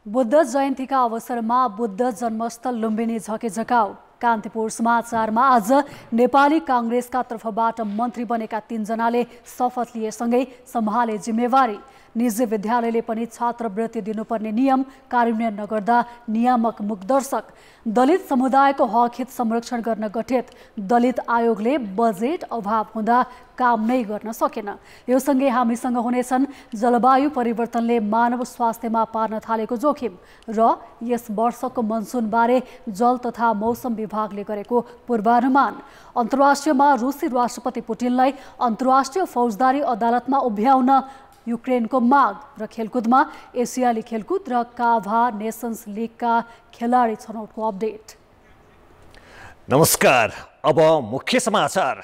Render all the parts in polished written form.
बुद्ध जयन्तीका अवसरमा बुद्ध जन्मस्थल लुम्बिनी झकेझकाउ। कान्तिपुर समाचारमा आज नेपाली कांग्रेसका तर्फबाट मन्त्री बनेका 3 जनाले शपथ लिएसँगै सम्हाले जिम्मेवारी। निजी विद्यालयले पनि छात्रवृत्ति दिनुपर्ने नियम कार्यान्वयन नगर्दा नियामक मुखदर्शक। दलित समुदायको हक हित संरक्षण गर्न गठित दलित आयोगले बजेट अभाव हुँदा काम नै गर्न सकेन। यो सँगै हामीसँग हुनेछन् जलवायु परिवर्तनले मानव स्वास्थ्यमा पार्न थालेको जोखिम र यस वर्षको मनसुनबारे जल तथा मौसम विभागले गरेको पूर्वानुमान। अन्तर्राष्ट्रियमा रुसी राष्ट्रपति पुटिनलाई अन्तर्राष्ट्रिय फौजदारी अदालतमा उभ्याउन युक्रेनको माग र खेलकुदमा एसियाली खेलकुद र काभा नेसन्स लिगका खेलाडी छनौटको अपडेट। नमस्कार, अब मुख्य समाचार।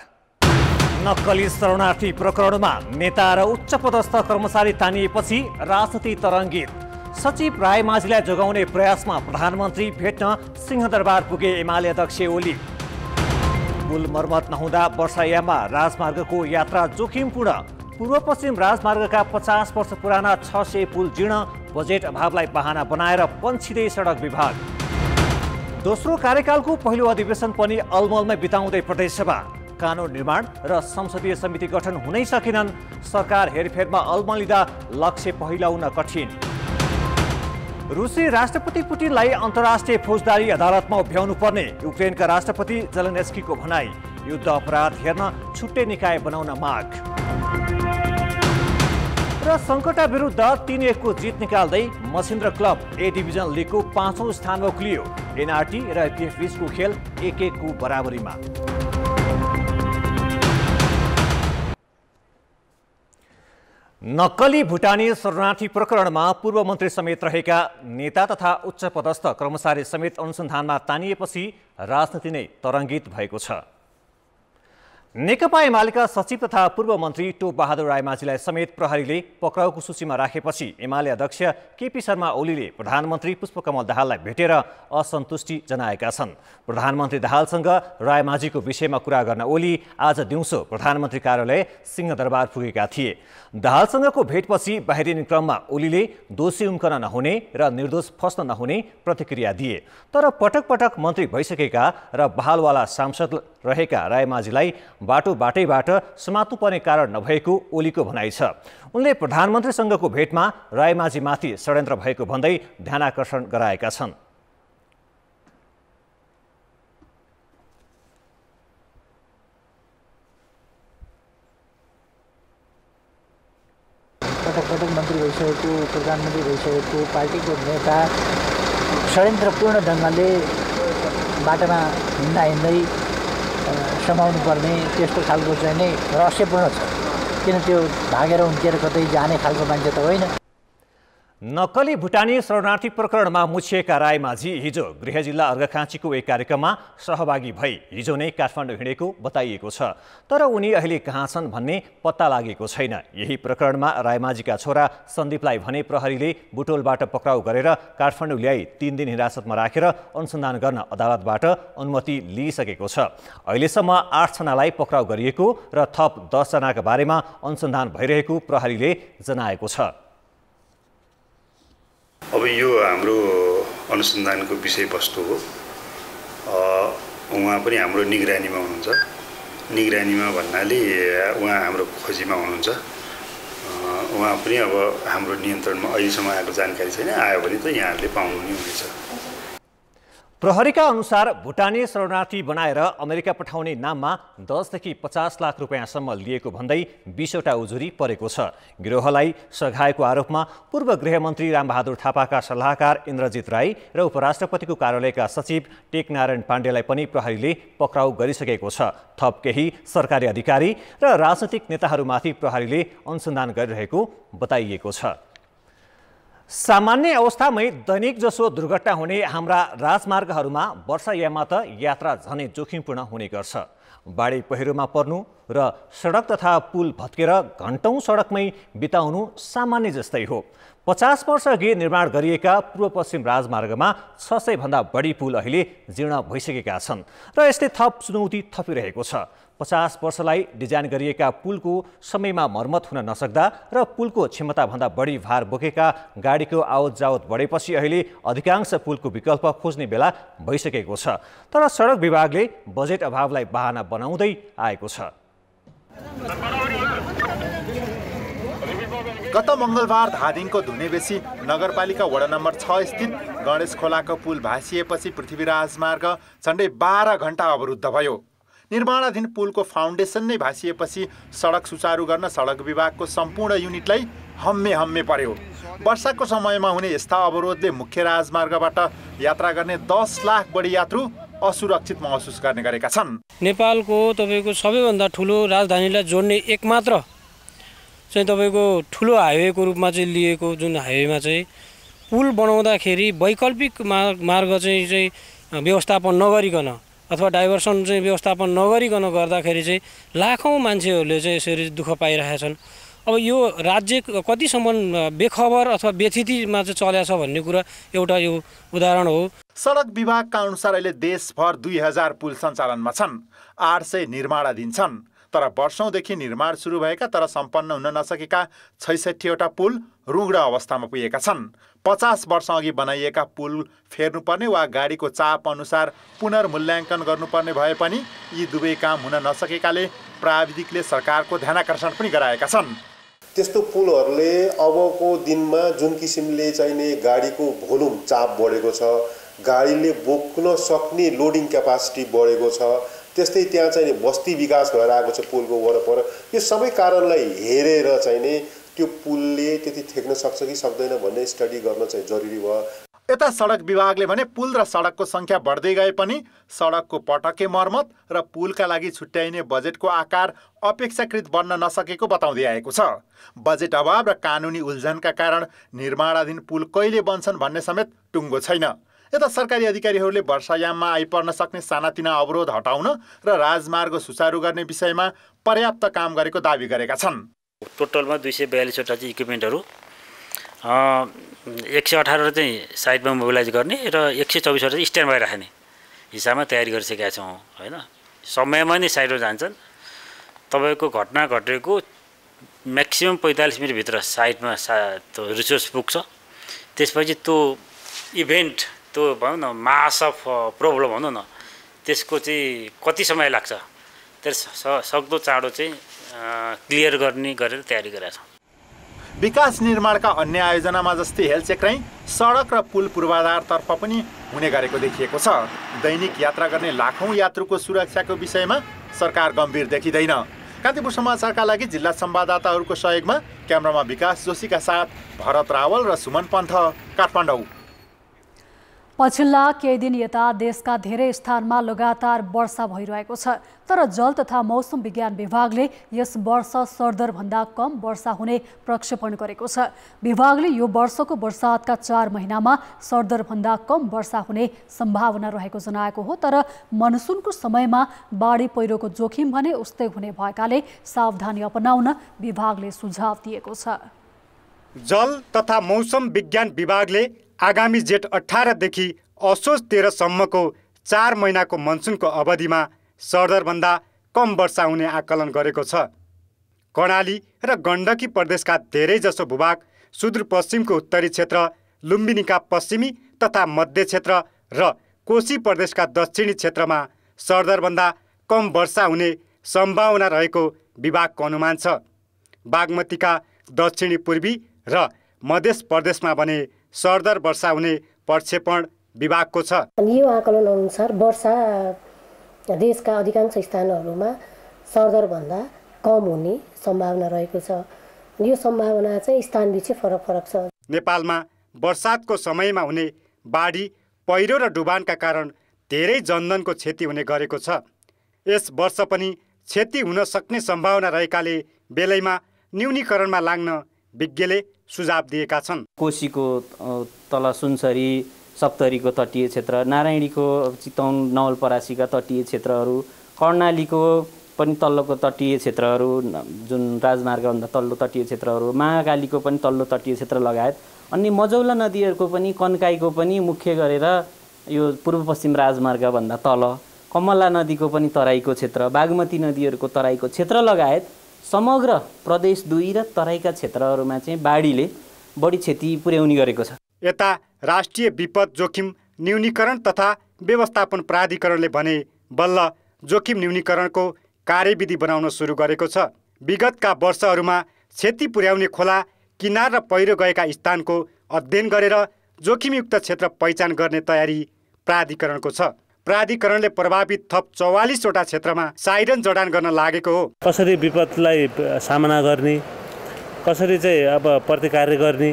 नक्कली शरणार्थी प्रकरणमा नेता र उच्च पदस्थ कर्मचारी तानिएपछि राजनीति तरङ्गित। सचिव रायमाझीलाई जोगाउने प्रयासमा प्रधानमन्त्री भेट्न सिंहदरबार पुगे एमाले अध्यक्ष ओली। पुल मर्मत नहुँदा वर्षायाममा राजमार्गको यात्रा जोखिमपूर्ण। पूर्व पश्चिम राजमार्गका 50 वर्ष पुराना 600 पुल जीर्ण। बजेट अभावलाई बहाना बनाएर पन्छिँदै सडक विभाग। दोस्रो कार्यकालको पहिलो अधिवेशन पनि अलमलमै बिताउँदै प्रदेशसभा। कानुन निर्माण र संसदीय समिति गठन हुनै सकेनन्। सरकार हेरफेरमा अलमलिँदा लक्ष्य पहिल्याउन कठिन। रुसी राष्ट्रपति पुटिनलाई अन्तर्राष्ट्रिय फौजदारी अदालतमा उभ्याउनु पर्ने युक्रेनका राष्ट्रपति जेलेन्स्कीको भनाई। युद्ध अपराध हेर्न छुट्टै निकाय बनाउन माग। र सङ्कटा विरुद्ध 3-1 को जित निकाल्दै मसिन्द्र क्लब ए डिभिजन लिगको 5औं स्थानमा उक्लियो। एनआरटी र एपिएफ बीचको खेल 1-1 को बराबरीमा। नक्कली भुटानी शरणार्थी प्रकरणमा पूर्व मन्त्री समेत रहेका नेता तथा उच्च पदस्थ कर्मचारी समेत अनुसन्धानमा तानिएपछि राजनीति नै तरङ्गित भएको छ। नेकपा एमालेका सचिव तथा पूर्व मन्त्री टोप बहादुर रायमाझीलाई समेत प्रहरीले पक्राउको सूचीमा राखेपछि एमाले अध्यक्ष केपी शर्मा ओलीले प्रधानमन्त्री पुष्पकमल दाहाललाई भेटेर असन्तुष्टि जनाएका छन्। प्रधानमन्त्री दाहालसँग रायमाझीको विषयमा कुरा गर्न ओली आज दिउँसो प्रधानमन्त्री कार्यालय सिंहदरबार पुगेका थिए। दाहालसँगको भेटपछि बाहिरिने क्रममा ओलीले दोषी उम्कन नहुने र निर्दोष फस्न नहुने प्रतिक्रिया दिए। तर पटक पटक मन्त्री भइसकेका र बहालवाला सांसद रहेका रायमाझीलाई बाटोबाटैबाट समात्नुपर्ने कारण नभएको ओलीको भनाइ छ। उनले प्रधानमन्त्रीसँगको भेटमा रायमाझीमाथि षड्यन्त्र भएको भन्दै ध्यानाकर्षण गराएका छन्। पटक मन्त्री भइसकेको, प्रधानमन्त्री भइसकेको पार्टीको नेता षड्यन्त्रपूर्ण ढङ्गले बाटोमा हिँड्दै समाउनु पर्ने त्यस्तो खालको चाहिँ नै रहस्यपूर्ण छ। किन त्यो भागेर उम्केर कतै जाने खालको मान्छे त होइन। नक्कली भुटानी शरणार्थी प्रकरणमा मुछिएका रायमाझी हिजो गृह जिल्ला अर्घाखाँचीको एक कार्यक्रममा सहभागी भई हिजो नै काठमाडौँ हिँडेको बताइएको छ। तर उनी अहिले कहाँ छन् भन्ने पत्ता लागेको छैन। यही प्रकरणमा रायमाझीका छोरा सन्दीपलाई भने प्रहरीले बुटोलबाट पक्राउ गरेर काठमाडौँ ल्याई 3 दिन हिरासतमा राखेर अनुसन्धान गर्न अदालतबाट अनुमति लिइसकेको छ। अहिलेसम्म 8 जनालाई पक्राउ गरिएको र थप 10 जनाका बारेमा अनुसन्धान भइरहेको प्रहरीले जनाएको छ। अब यो हाम्रो अनुसन्धानको विषयवस्तु हो। उहाँ पनि हाम्रो निगरानीमा हुनुहुन्छ। निगरानीमा भन्नाले उहाँ हाम्रो खोजीमा हुनुहुन्छ। उहाँ पनि अब हाम्रो नियन्त्रणमा अहिलेसम्म आएको जानकारी छैन। आयो भने त यहाँहरूले पाउनु नै हुनेछ। प्रहरीका अनुसार भुटानी शरणार्थी बनाएर अमेरिका पठाउने नाममा 10 देखि 50 लाख रुपियाँसम्म लिएको भन्दै 20वटा उजुरी परेको छ। गिरोहलाई सघाएको आरोपमा पूर्व गृहमन्त्री रामबहादुर थापाका सल्लाहकार इन्द्रजित राई र उपराष्ट्रपतिको कार्यालयका सचिव टेकनारायण पाण्डेलाई पनि प्रहरीले पक्राउ गरिसकेको छ। थप केही सरकारी अधिकारी र राजनैतिक नेताहरूमाथि प्रहरीले अनुसन्धान गरिरहेको बताइएको छ। सामान्य अवस्थामै दैनिक जसो दुर्घटना हुने हाम्रा राजमार्गहरूमा वर्षायाममा त यात्रा झनै जोखिमपूर्ण हुने गर्छ। बाढी पहिरोमा पर्नु र सडक तथा पुल भत्केर घन्टौँ सडकमै बिताउनु सामान्य जस्तै हो। 50 वर्ष अघि निर्माण गरिएका पूर्व पश्चिम राजमार्गमा 600 भन्दा बढी पुल अहिले जीर्ण भइसकेका छन् र यसले थप चुनौती थपिरहेको छ। 50 वर्षलाई डिजाइन गरिएका पुलको समयमा मर्मत हुन नसक्दा र पुलको क्षमताभन्दा बढी भार बोकेका गाडीको आवत जावत बढेपछि अहिले अधिकांश पुलको विकल्प खोज्ने बेला भइसकेको छ। तर सडक विभागले बजेट अभावलाई बहाना बनाउँदै आएको छ। गत मङ्गलबार धादिङको धुनेबेसी नगरपालिका वडा नम्बर 6 स्थित गणेश खोलाको पुल भासिएपछि पृथ्वीराज मार्ग झन्डै 12 घण्टा अवरुद्ध भयो। निर्माणाधीन पुलको फाउन्डेसन नै भासिएपछि सडक सुचारू गर्न सडक विभागको सम्पूर्ण युनिटलाई हम्मे पर्यो। वर्षाको समयमा हुने यस्ता अवरोधले मुख्य राजमार्गबाट यात्रा गर्ने 10 लाख बढी यात्रु असुरक्षित महसुस गर्ने गरेका छन्। नेपालको तपाईको सबैभन्दा ठुलो राजधानीलाई जोड्ने एकमात्र चाहिँ तपाईको ठुलो हाइवेको रूपमा चाहिँ लिएको जुन हाइवेमा चाहिँ पुल बनाउँदाखेरि वैकल्पिक मार्ग चाहिँ व्यवस्थापन नगरिकन अथवा डाइभर्सन चाहिँ व्यवस्थापन नगरिकन गर्दाखेरि चाहिँ लाखौँ मान्छेहरूले चाहिँ यसरी दुःख पाइरहेका छन्। अब यो राज्य कतिसम्म बेखबर अथवा व्यथितिमा चाहिँ चलेको छ भन्ने कुरा एउटा यो उदाहरण हो। सडक विभागका अनुसार अहिले देशभर 2000 पुल सञ्चालनमा छन्। 800 निर्माणाधीन छन्। तर वर्षौंदेखि निर्माण सुरु भएका तर सम्पन्न हुन नसकेका 66वटा पुल रुग्ण अवस्थामा पुगेका छन्। 50 वर्ष अघि बनाइएका पुल फेर्नुपर्ने वा गाडीको चाप अनुसार पुनर्मूल्याङ्कन गर्नुपर्ने भए पनि यी दुवै काम हुन नसकेकाले प्राविधिकले सरकारको ध्यानाकर्षण पनि गराएका छन्। त्यस्तो पुलहरूले अबको दिनमा जुन किसिमले चाहिने गाडीको भोल्युम चाप बढेको छ, गाडीले बोक्न सक्ने लोडिङ क्यापासिटी बढेको छ, त्यस्तै त्यहाँ चाहिँ बस्ती विकास भएर आएको छ पुलको वरपर। यो सबै कारणलाई हेरेर चाहिने त्यो पुलले त्यति थेक्न सक्छ कि सक्दैन भन्ने स्टडी गर्न चाहिँ जरुरी भयो। यता सडक विभागले भने पुल र सडकको संख्या बढ्दै गए पनि सडकको पटके मर्मत र पुलका लागि छुट्याइने बजेटको आकार अपेक्षाकृत बन्न नसकेको बताउँदै आएको छ। बजेट अभाव र कानुनी उल्झनका कारण निर्माणाधीन पुल कहिले बन्छन् भन्ने समेत टुङ्गो छैन। यता सरकारी अधिकारीहरूले वर्षायाममा आइपर्न सक्ने सानातिना अवरोध हटाउन र राजमार्ग सुचारू गर्ने विषयमा पर्याप्त काम गरेको दावी गरेका छन्। टोटलमा 242वटा चाहिँ इक्विपमेन्टहरू 118 चाहिँ साइडमा मोबिलाइज गर्ने र 124वटा चाहिँ स्ट्यान्ड बाई राख्ने हिसाबमा तयारी गरिसकेका छौँ हैन। समयमा नै साइडमा जान्छन्। तपाईँको घटना घटेको म्याक्सिमम 45 मिनटभित्र साइडमा रिसोर्स पुग्छ। त्यसपछि त्यो इभेन्ट त्यो भनौँ न मास अफ प्रब्लम भनौँ न त्यसको चाहिँ कति समय लाग्छ त्यस सक्दो चाँडो चाहिँ क्लियर गर्ने गरेर तयारी गरेका छौँ। विकास निर्माणका अन्य आयोजनामा जस्तै हेल्थ चेकराई सडक र पुल पूर्वाधारतर्फ पनि हुने गरेको देखिएको छ। दैनिक यात्रा गर्ने लाखौँ यात्रुको सुरक्षाको विषयमा सरकार गम्भीर देखिँदैन। कान्तिपुर समाचारका लागि जिल्ला संवाददाताहरूको सहयोगमा क्यामेरामा विकास जोशीका साथ भरत रावल र सुमन पन्थ, काठमाडौँ। पछिल्ला केही दिन यता देशका धेरै स्थानमा लगातार वर्षा भइरहेको छ। तर जल तथा मौसम विज्ञान विभागले यस वर्ष सरदरभन्दा कम वर्षा हुने प्रक्षेपण गरेको छ। विभागले यो वर्षको वर्षातका 4 महिनामा सरदरभन्दा कम वर्षा हुने सम्भावना रहेको जनाएको हो। तर मनसुनको समयमा बाढी पहिरोको जोखिम भने उस्तै हुने भएकाले सावधानी अपनाउन विभागले सुझाव दिएको छ। जल तथा मौसम विज्ञान विभागले आगामी जेठ 18 देखि असोज 13 सम्मको 4 महिनाको मनसुनको अवधिमा सरदरभन्दा कम वर्षा हुने आकलन गरेको छ। कर्णाली र गण्डकी प्रदेशका धेरैजसो भूभाग, सुदूरपश्चिमको उत्तरी क्षेत्र, लुम्बिनीका पश्चिमी तथा मध्य क्षेत्र र कोशी प्रदेशका दक्षिणी क्षेत्रमा सरदरभन्दा कम वर्षा हुने सम्भावना रहेको विभागको अनुमान छ। बागमतीका दक्षिणी पूर्वी र मध्य प्रदेशमा भने सरदर वर्षा हुने प्रक्षेपण विभागको छ। यो आकलन अनुसार वर्षा देशका अधिकांश स्थानहरूमा सरदरभन्दा कम हुने सम्भावना रहेको छ। यो सम्भावना चाहिँ स्थानभित्र फरक छ। नेपालमा वर्षातको समयमा हुने बाढी, पहिरो र डुबानका कारण धेरै जनधनको क्षति हुने गरेको छ। यस वर्ष पनि क्षति हुन सक्ने सम्भावना रहेकाले बेलैमा न्यूनीकरणमा लाग्न विज्ञले सुझाव दिएका छन्। कोशीको तल सुनसरी, सप्तरीको तटीय क्षेत्र, नारायणीको चितवन नवलपरासीका तटीय क्षेत्रहरू, कर्णालीको पनि तल्लोको तटीय क्षेत्रहरू जुन राजमार्गभन्दा तल्लो तटीय क्षेत्रहरू, महाकालीको पनि तल्लो तटीय क्षेत्र लगायत अनि मजौला नदीहरूको पनि, कन्काईको पनि मुख्य गरेर यो पूर्व पश्चिम राजमार्गभन्दा तल कमला नदीको पनि तराईको क्षेत्र, बागमती नदीहरूको तराईको क्षेत्र लगायत समग्र प्रदेश 2 र तराईका क्षेत्रहरूमा चाहिँ बाढीले बढी क्षति पुर्याउने गरेको छ। यता राष्ट्रिय विपद जोखिम न्यूनीकरण तथा व्यवस्थापन प्राधिकरणले भने बल्ल जोखिम न्यूनीकरणको कार्यविधि बनाउन सुरु गरेको छ। विगतका वर्षहरूमा क्षति पुर्याउने खोला, किनार र पहिरो गएका स्थानको अध्ययन गरेर जोखिमयुक्त क्षेत्र पहिचान गर्ने तयारी प्राधिकरणको छ। प्राधिकरणले प्रभावित थप 44 वटा क्षेत्रमा साइरन जडान गर्न लागेको हो। कसरी विपदलाई सामना गर्ने, कसरी चाहिँ अब प्रतिकार गर्ने,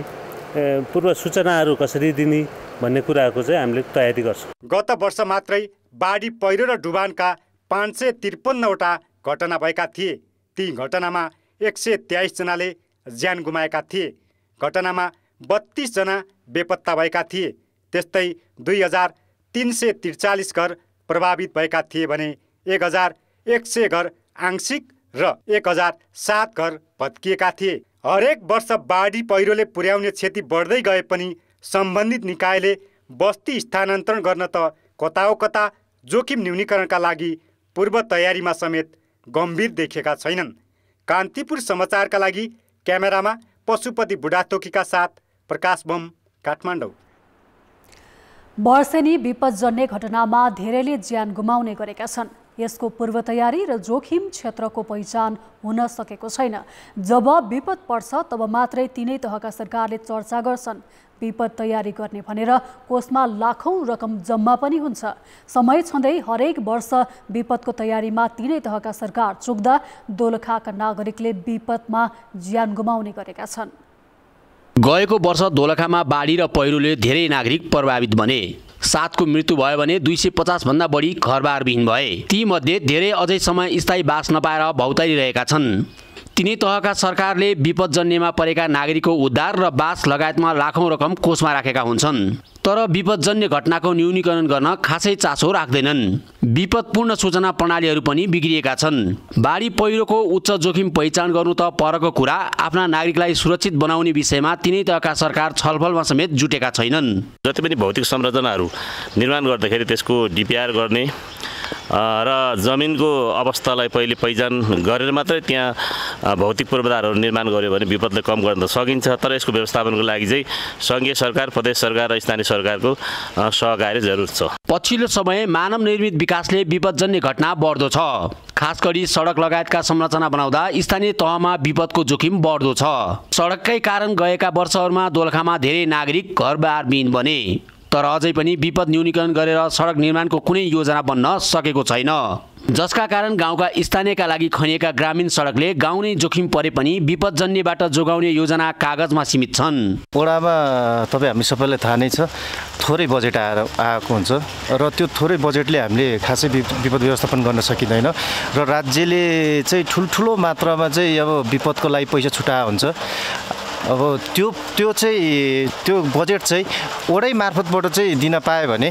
पूर्व सूचनाहरू कसरी दिने भन्ने कुराको चाहिँ हामीले तयारी गर्छौँ। गत वर्ष मात्रै बाढी, पहिरो र डुबानका 553 वटा घटना भएका थिए। ती घटनामा 123 जनाले ज्यान गुमाएका थिए। घटनामा 32 जना बेपत्ता भएका थिए। त्यस्तै 2343 घर प्रभावित भएका थिए भने 1100 घर आंशिक र 1007 घर भत्किएका थिए। हरेक वर्ष बाढी पहिरोले पुर्याउने क्षति बढ्दै गए पनि सम्बन्धित निकायले बस्ती स्थानान्तरण गर्न त कता हो कता जोखिम न्यूनीकरणका लागि पूर्व तयारीमा समेत गम्भीर देखेका छैनन्। कान्तिपुर समाचारका लागि क्यामेरामा पशुपति बुढाथोकीका साथ प्रकाश बम, काठमाडौँ। वर्षेनी विपदजन्य घटनामा धेरैले ज्यान गुमाउने गरेका छन्। यसको पूर्व तयारी र जोखिम क्षेत्रको पहिचान हुन सकेको छैन। जब विपद पर्छ तब मात्रै तिनै तहका सरकारले चर्चा गर्छन्। विपद तयारी गर्ने भनेर कोषमा लाखौं रकम जम्मा पनि हुन्छ। समय छँदै हरेक वर्ष विपदको तयारीमा तिनै तहका सरकार चुक्दा दोलखाका नागरिकले विपदमा ज्यान गुमाउने गरेका छन्। गएको वर्ष दोलखामा बाढी र पहिरोले धेरै नागरिक प्रभावित बने। 7 को मृत्यु भयो भने 250 भन्दा बढी घरबारविहीन भए। ती मध्ये धेरै अझैसम्म स्थायी बास नपाएर भौतारिरहेका छन्। तिनै तहका सरकारले विपदजन्यमा परेका नागरिकको उद्धार र बास लगायतमा लाखौं रकम कोषमा राखेका हुन्छन्। तर विपदजन्य घटनाको न्यूनीकरण गर्न खासै चासो राख्दैनन्। विपदपूर्ण सूचना प्रणालीहरू पनि बिग्रिएका छन्। बाढी पहिरोको उच्च जोखिम पहिचान गर्नु त परको कुरा, आफ्ना नागरिकलाई सुरक्षित बनाउने विषयमा तिनै तहका सरकार छलफलमा समेत जुटेका छैनन्। जति पनि भौतिक संरचनाहरू निर्माण गर्दाखेरि त्यसको डिपिआर गर्ने र जमिनको अवस्थालाई पहिले पहिचान गरेर मात्रै त्यहाँ भौतिक पूर्वाधारहरू निर्माण गर्यो भने विपदलाई कम गर्न सकिन्छ। तर यसको व्यवस्थापनको लागि चाहिँ सङ्घीय सरकार, प्रदेश सरकार र स्थानीय सरकारको सहकार्य जरुर छ। पछिल्लो समय मानव निर्मित विकासले विपदजन्य घटना बढ्दो छ। खास गरी सडक लगायतका संरचना बनाउँदा स्थानीय तहमा विपदको जोखिम बढ्दो छ। सडककै कारण गएका वर्षहरूमा दोलखामा धेरै नागरिक घरबारविहीन बने। तर अझै पनि विपद न्यूनीकरण गरेर सडक निर्माणको कुनै योजना बन्न सकेको छैन, जसका कारण गाउँका स्थानीयका लागि खनिएका ग्रामीण सडकले गाउँ नै जोखिम परे पनि विपदजन्यबाट जोगाउने योजना कागजमा सीमित छन्। वडामा तपाईँ हामी सबैलाई थाहा नै छ, थोरै बजेट आएको हुन्छ र त्यो थोरै बजेटले हामीले खासै विपद व्यवस्थापन गर्न सकिँदैन र राज्यले चाहिँ ठुल्ठुलो मात्रामा चाहिँ अब विपदको लागि पैसा छुटाएको हुन्छ। अब त्यो चाहिँ त्यो बजेट चाहिँ वडै मार्फतबाट चाहिँ दिन पाए भने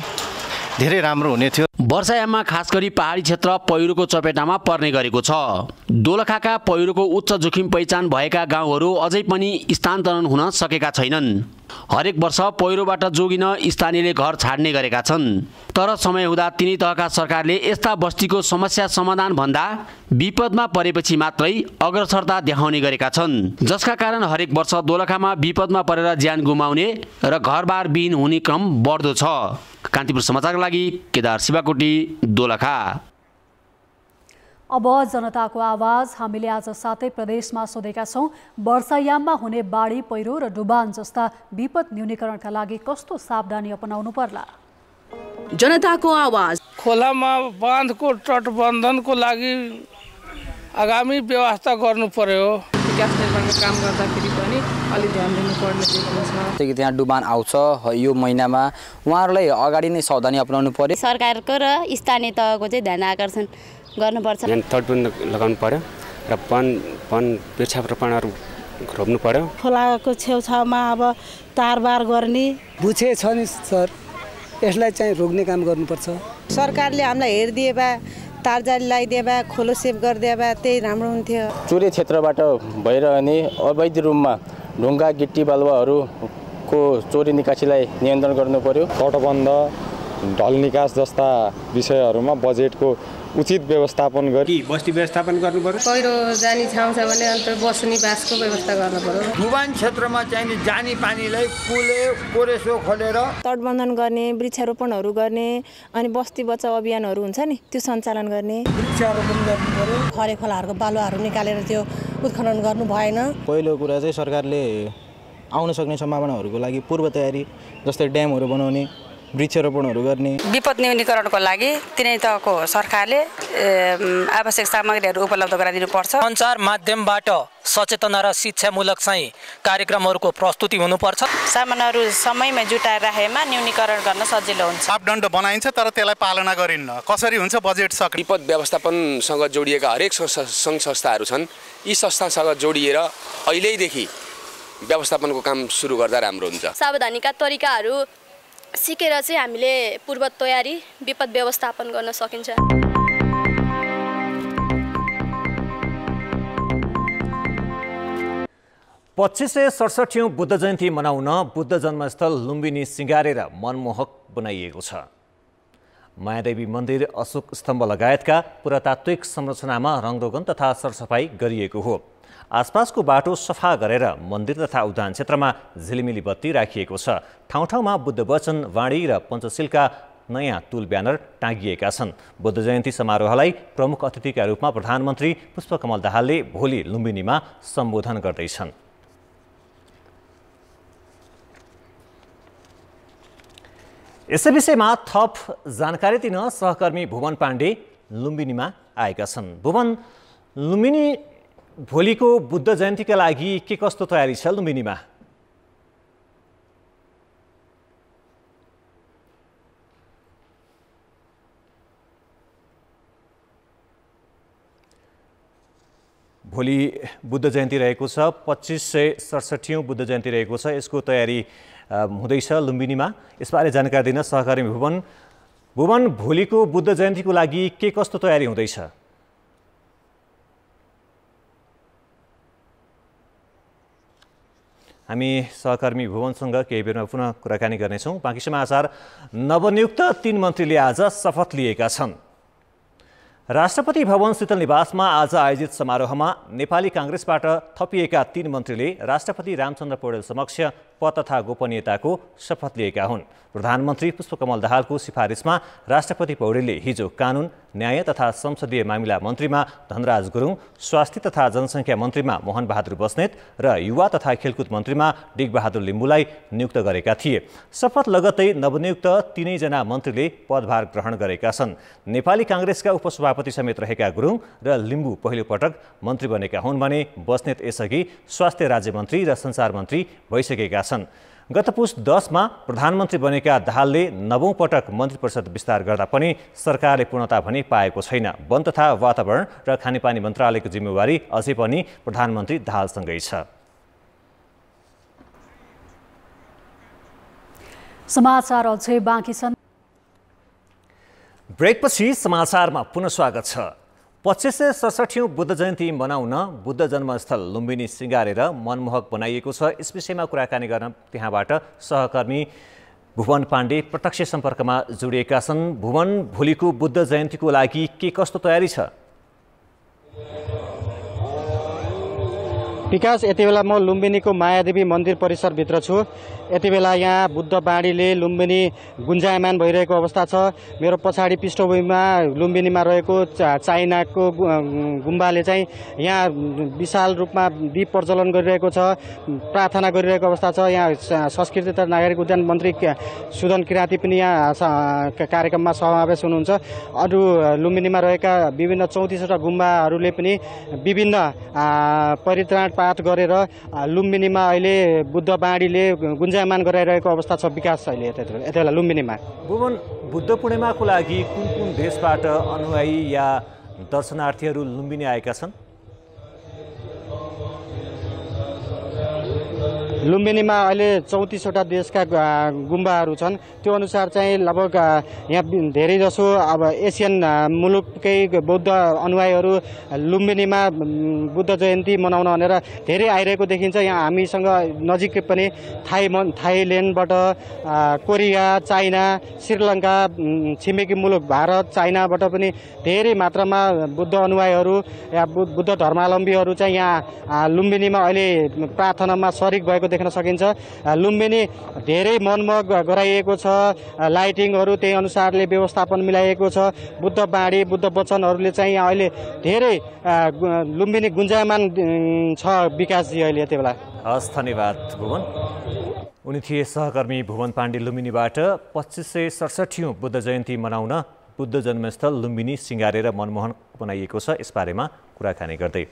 धेरै राम्रो हुने थियो। वर्षायाममा खास गरी पहाडी क्षेत्र पहिरोको चपेटामा पर्ने गरेको छ। दोलखाका पहिरोको उच्च जोखिम पहिचान भएका गाउँहरू अझै पनि स्थानान्तरण हुन सकेका छैनन्। हरेक वर्ष पहिरोबाट जोगिन स्थानीयले घर छाड्ने गरेका छन्। तर समय हुँदा तिनै तहका सरकारले यस्ता बस्तीको समस्या समाधान भन्दा विपदमा परेपछि मात्रै अग्रसरता देखाउने गरेका छन्, जसका कारण हरेक वर्ष दोलखामा विपदमा परेर ज्यान गुमाउने र घरबारविहीन हुने क्रम बढ्दो छ। कान्तिपुर समाचारका लागि केदार शिवाकोटी, दोलखा। अब जनताको आवाज हामीले आज सातै प्रदेशमा सोधेका छौं। वर्षायाममा हुने बाढी, पहिरो र डुबान जस्ता विपद न्यूनीकरणका लागि कस्तो सावधानी अपनाउनु पर्ला? जनताको आवाज। खोलामा बाँधको तटबन्धनको लागि आगामी व्यवस्था गर्नु पर्यो। विकास निर्माणको काम गर्दाखेरि पनि अलि ध्यान दिनुपर्ने देखिन्छ। त्यहाँ डुबान आउँछ यो महिनामा, उहाँहरूलाई अगाडि नै सावधानी अपनाउनु पर्यो। सरकारको र स्थानीय तहको चाहिँ ध्यान आकर्षण गर्नुपर्छ। तटबन्ध लगाउनु पर्यो र पेछाप र पानीहरू रोप्नु पर्यो। खोलाको छेउछाउमा अब तारबार गर्ने बुझे छ नि सर, यसलाई चाहिँ रोक्ने काम गर्नुपर्छ। सरकारले हामीलाई हेरिदिए भए, तारजाली लगाइदिए भए, खोलो सेभ गरिदिए भए त्यही राम्रो हुन्थ्यो। चुरे क्षेत्रबाट भइरहने अवैध रूपमा ढुङ्गा गिट्टी बालुवाहरूको चोरी निकासीलाई नियन्त्रण गर्नु पर्यो। तटबन्ध ढल निकास जस्ता विषयहरूमा बजेटको उचित व्यवस्थापन गरी बस्ती व्यवस्थापन गर्नु पर्यो। पहिरो जाने ठाउँ छ भने अन्त बस्ने बासको व्यवस्था गर्नु पर्यो। भूभान क्षेत्रमा चाहिँ जाने पानीलाई पुले कोरेसो खोलेर तटबन्धन गर्ने, वृक्षारोपणहरू गर्ने अनि बस्ती बचाउ अभियानहरू हुन्छ नि त्यो सञ्चालन गर्ने। वृक्षारोपण गर्नु पर्यो। खरे खोलाहरूको बालुवाहरू निकालेर त्यो उत्खनन गर्नु भएन। पहिलो कुरा चाहिँ सरकारले आउन सक्ने सम्भावनाहरूको लागि पूर्व तयारी जस्तै ड्यामहरू बनाउने, वृक्षारोपणहरू गर्ने। विपद न्यूनीकरणको लागि तिनै तहको सरकारले आवश्यक सामग्रीहरू उपलब्ध गराइदिनुपर्छ। सञ्चार माध्यमबाट सचेतना र शिक्षामूलक चाहिँ कार्यक्रमहरूको प्रस्तुति हुनुपर्छ। सामानहरू समयमा जुटाएर राखेमा न्यूनीकरण गर्न सजिलो हुन्छ। मापदण्ड बनाइन्छ तर त्यसलाई पालना गरिन्न। कसरी हुन्छ बजेट सक्ने? विपद व्यवस्थापनसँग जोडिएका हरेक सङ्घ संस्थाहरू छन्। यी संस्थासँग जोडिएर अहिलेदेखि व्यवस्थापनको काम सुरु गर्दा राम्रो हुन्छ। सावधानीका तरिकाहरू सिकेर चाहिँ हामीले पूर्व तयारी विपद व्यवस्थापन गर्न सकिन्छ। 2567औं बुद्ध जयन्ती मनाउन बुद्ध जन्मस्थल लुम्बिनी सिँगारेर मनमोहक बनाइएको छ। मायादेवी मन्दिर, अशोक स्तम्भ लगायतका पुरातात्विक संरचनामा रङरोगन तथा सरसफाई गरिएको हो। आसपासको बाटो सफा गरेर मन्दिर तथा उद्यान क्षेत्रमा झिलिमिली बत्ती राखिएको छ। ठाउँ ठाउँमा बुद्ध वचन, वाणी र पञ्चशीलका नयाँ तुल ब्यानर टाँगिएका छन्। बुद्ध जयन्ती समारोहलाई प्रमुख अतिथिका रूपमा प्रधानमन्त्री पुष्पकमल दाहालले भोलि लुम्बिनीमा सम्बोधन गर्दैछन्। यसै विषयमा थप जानकारी दिन सहकर्मी भुवन पाण्डे लुम्बिनीमा आएका छन्। भुवन, लुम्बिनी भोलिको बुद्ध जयन्तीका लागि के कस्तो तयारी छ लुम्बिनीमा? भोलि बुद्ध जयन्ती रहेको छ। 2567औं बुद्ध जयन्ती रहेको छ। यसको तयारी हुँदैछ लुम्बिनीमा। यसबारे जानकारी दिन सहकर्मी भुवन, भोलिको बुद्ध जयन्तीको लागि के कस्तो तयारी हुँदैछ? हामी सहकर्मी भुवनसँग केही बेरमा पुनः कुराकानी गर्नेछौँ। बाँकी समाचार, नवनियुक्त 3 मन्त्रीले आज शपथ लिएका छन्। राष्ट्रपति भवन शीतल निवासमा आज आयोजित समारोहमा नेपाली काङ्ग्रेसबाट थपिएका 3 मन्त्रीले राष्ट्रपति रामचन्द्र पौडेल समक्ष पद तथा गोपनीयताको शपथ लिएका हुन्। प्रधानमन्त्री पुष्पकमल दाहालको सिफारिसमा राष्ट्रपति पौडेलले हिजो कानुन, न्याय तथा संसदीय मामिला मन्त्रीमा धनराज गुरुङ, स्वास्थ्य तथा जनसङ्ख्या मन्त्रीमा मोहन बहादुर बस्नेत र युवा तथा खेलकुद मन्त्रीमा डिगबहादुर लिम्बुलाई नियुक्त गरेका थिए। शपथ लगत्तै नवनियुक्त 3 जना मन्त्रीले पदभार ग्रहण गरेका छन्। नेपाली काङ्ग्रेसका उपसभापति समेत रहेका गुरुङ र लिम्बु पहिलो पटक मन्त्री बनेका हुन् भने बस्नेत यसअघि स्वास्थ्य राज्यमन्त्री र सञ्चार मन्त्री भइसकेका छन्। गत पुस 10 मा प्रधानमन्त्री बनेका दाहालले 9औं पटक मन्त्री परिषद विस्तार गर्दा पनि सरकारले पूर्णता भने पाएको छैन। वन तथा वातावरण र खानेपानी मन्त्रालयको जिम्मेवारी अझै पनि प्रधानमन्त्री दाहालसँगै छ। समाचार अझै बाँकी छन्। ब्रेकपछि समाचारमा पुनः स्वागत छ। 2567औं बुद्ध जयन्ती मनाउन बुद्ध जन्मस्थल लुम्बिनी सिँगारेर मनमोहक बनाइएको छ। यस विषयमा कुराकानी गर्न त्यहाँबाट सहकर्मी भुवन पाण्डे प्रत्यक्ष सम्पर्कमा जोडिएका छन्। भुवन, भोलिको बुद्ध जयन्तीको लागि के कस्तो तयारी छ? विकास, यति बेला म लुम्बिनीको मायादेवी मन्दिर परिसरभित्र छु। यति बेला यहाँ बुद्ध बाणीले लुम्बिनी गुन्जायमान भइरहेको अवस्था छ। मेरो पछाडि पृष्ठभूमिमा लुम्बिनीमा रहेको चाइनाको गुम्बाले चाहिँ यहाँ विशाल रूपमा दीप प्रज्वलन गरिरहेको छ, प्रार्थना गरिरहेको अवस्था छ। यहाँ संस्कृति तथा नागरिक उद्यान मन्त्री सुदन किराँती पनि यहाँ कार्यक्रममा समावेश हुनुहुन्छ। अरू लुम्बिनीमा रहेका विभिन्न 34वटा गुम्बाहरूले पनि विभिन्न परित्राण पाठ गरेर लुम्बिनीमा अहिले बुद्ध बाणीले गुन्जायमान गराइरहेको अवस्था छ। विकास, अहिले यति बेला लुम्बिनीमा भुवन, बुद्ध पूर्णिमाको लागि कुन कुन देशबाट अनुयायी या दर्शनार्थीहरू लुम्बिनी आएका छन्? लुम्बिनीमा अहिले 34वटा देशका गुम्बाहरू छन्। त्यो अनुसार चाहिँ लगभग यहाँ धेरैजसो अब एसियन मुलुककै बौद्ध अनुयायीहरू लुम्बिनीमा बुद्ध जयन्ती मनाउन भनेर धेरै आइरहेको देखिन्छ। यहाँ हामीसँग नजिकै पनि थाइल्यान्डबाट, कोरिया, चाइना, श्रीलङ्का, छिमेकी मुलुक भारत, चाइनाबाट पनि धेरै मात्रामा बुद्ध अनुयायीहरू या बुद्ध धर्मावलम्बीहरू चाहिँ यहाँ लुम्बिनीमा अहिले प्रार्थनामा सरिक भएको देख्न सकिन्छ। लुम्बिनी धेरै मनमोहक गराइएको छ। लाइटिङहरू त्यही अनुसारले व्यवस्थापन मिलाइएको छ। बुद्ध बाणी, बुद्ध वचनहरूले चाहिँ यहाँ अहिले धेरै लुम्बिनी गुन्जायमान छ विकासजी अहिले यति बेला। हस्, धन्यवाद भुवन। उनी थिए सहकर्मी भुवन पाण्डे लुम्बिनीबाट। 2567औं बुद्ध जयन्ती मनाउन बुद्ध जन्मस्थल लुम्बिनी सिँगारेर मनमोहन बनाइएको छ, यसबारेमा कुराकानी गर्दै।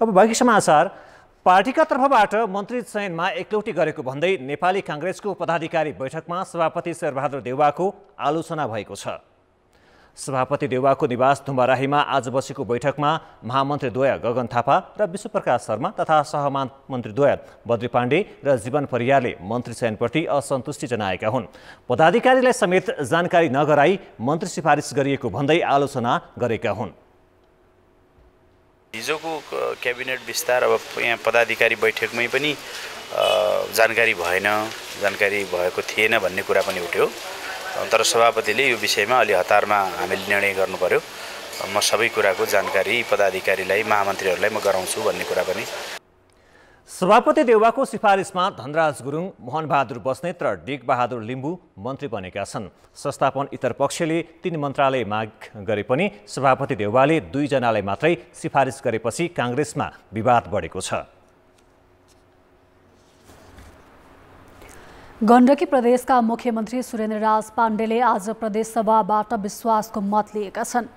अब बाँकी समाचार। पार्टीका तर्फबाट मन्त्री चयनमा एकलौटी गरेको भन्दै नेपाली काङ्ग्रेसको पदाधिकारी बैठकमा सभापति शेरबहादुर देउवाको आलोचना भएको छ। सभापति देउवाको निवास धुम्बाराहीमा आज बसेको बैठकमा महामन्त्रीद्वय गगन थापा र विश्वप्रकाश शर्मा तथा सहमन्त्रीद्वय बद्री पाण्डे र जीवन परियारले मन्त्री चयनप्रति असन्तुष्टि जनाएका हुन्। पदाधिकारीलाई समेत जानकारी नगराई मन्त्री सिफारिस गरिएको भन्दै आलोचना गरेका हुन्। हिजोको क्याबिनेट विस्तार अब यहाँ पदाधिकारी बैठकमै पनि जानकारी भएन, जानकारी भएको थिएन भन्ने कुरा पनि उठ्यो। तर सभापतिले यो विषयमा अलि हतारमा हामीले निर्णय गर्नु पर्यो। म सबै कुराको जानकारी पदाधिकारीलाई, महामन्त्रीहरूलाई म गराउँछु भन्ने कुरा पनि। सभापति देउवाको सिफारिसमा धनराज गुरुङ, मोहनबहादुर बस्नेत र डिक बहादुर लिम्बू मन्त्री बनेका छन्। संस्थापन इतर पक्षले 3 मन्त्रालय माग गरे पनि सभापति देउवाले 2 जनालाई मात्रै सिफारिस गरेपछि काङ्ग्रेसमा विवाद बढेको छ। गण्डकी प्रदेशका मुख्यमन्त्री सुरेन्द्रराज पाण्डेले आज प्रदेशसभाबाट विश्वासको मत लिएका छन्।